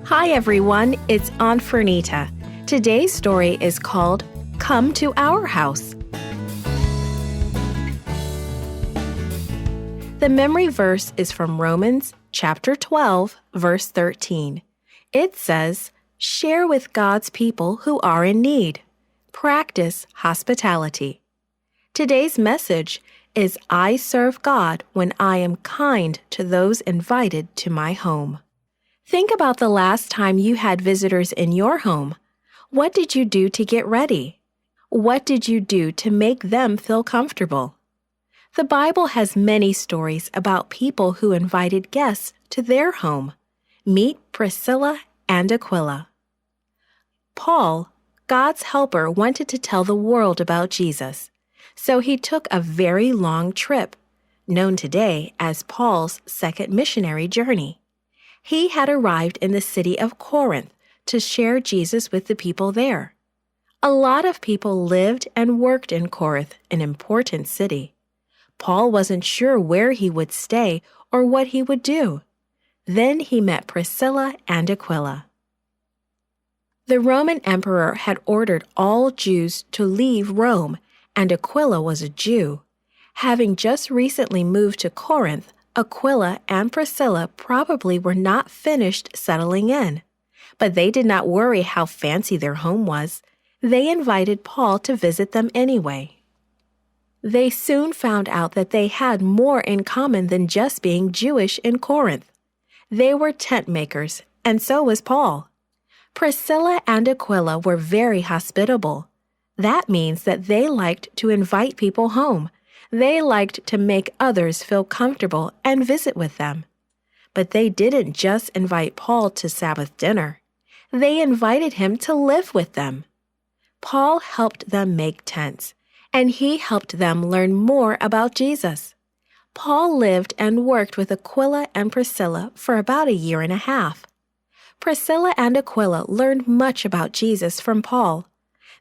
Hi everyone, it's Aunt Fernita. Today's story is called Come to Our House. The memory verse is from Romans chapter 12, verse 13. It says, "Share with God's people who are in need. Practice hospitality." Today's message is I serve God when I am kind to those invited to my home. Think about the last time you had visitors in your home. What did you do to get ready? What did you do to make them feel comfortable? The Bible has many stories about people who invited guests to their home. Meet Priscilla and Aquila. Paul, God's helper, wanted to tell the world about Jesus, so he took a very long trip, known today as Paul's second missionary journey. He had arrived in the city of Corinth to share Jesus with the people there. A lot of people lived and worked in Corinth, an important city. Paul wasn't sure where he would stay or what he would do. Then he met Priscilla and Aquila. The Roman emperor had ordered all Jews to leave Rome, and Aquila was a Jew. Having just recently moved to Corinth, Aquila and Priscilla probably were not finished settling in. But they did not worry how fancy their home was. They invited Paul to visit them anyway. They soon found out that they had more in common than just being Jewish in Corinth. They were tent makers, and so was Paul. Priscilla and Aquila were very hospitable. That means that they liked to invite people home. They liked to make others feel comfortable and visit with them. But they didn't just invite Paul to Sabbath dinner. They invited him to live with them. Paul helped them make tents, and he helped them learn more about Jesus. Paul lived and worked with Aquila and Priscilla for about a year and a half. Priscilla and Aquila learned much about Jesus from Paul.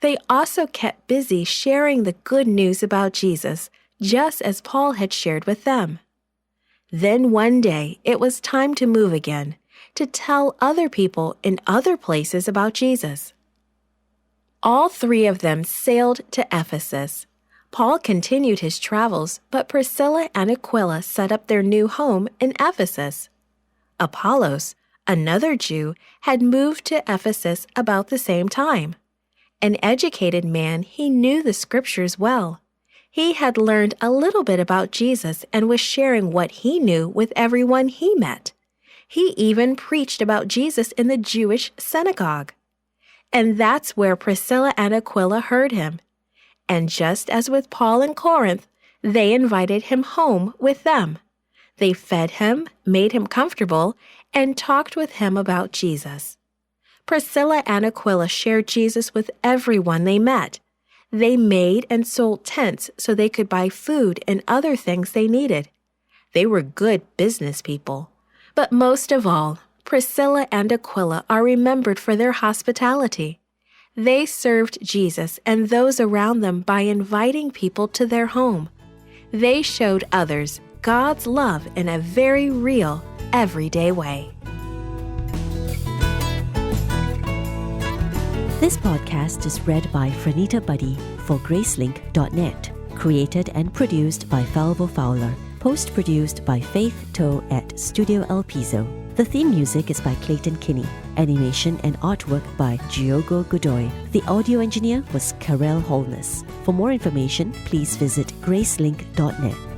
They also kept busy sharing the good news about Jesus, just as Paul had shared with them. Then one day, it was time to move again, to tell other people in other places about Jesus. All three of them sailed to Ephesus. Paul continued his travels, but Priscilla and Aquila set up their new home in Ephesus. Apollos, another Jew, had moved to Ephesus about the same time. An educated man, he knew the scriptures well. He had learned a little bit about Jesus and was sharing what he knew with everyone he met. He even preached about Jesus in the Jewish synagogue. And that's where Priscilla and Aquila heard him. And just as with Paul in Corinth, they invited him home with them. They fed him, made him comfortable, and talked with him about Jesus. Priscilla and Aquila shared Jesus with everyone they met. They made and sold tents so they could buy food and other things they needed. They were good business people. But most of all, Priscilla and Aquila are remembered for their hospitality. They served Jesus and those around them by inviting people to their home. They showed others God's love in a very real, everyday way. This podcast is read by Fernita Buddy for Gracelink.net. Created and produced by Falvo Fowler. Post-produced by Faith Toe at Studio El Piso. The theme music is by Clayton Kinney. Animation and artwork by Giogo Godoy. The audio engineer was Karel Holness. For more information, please visit Gracelink.net.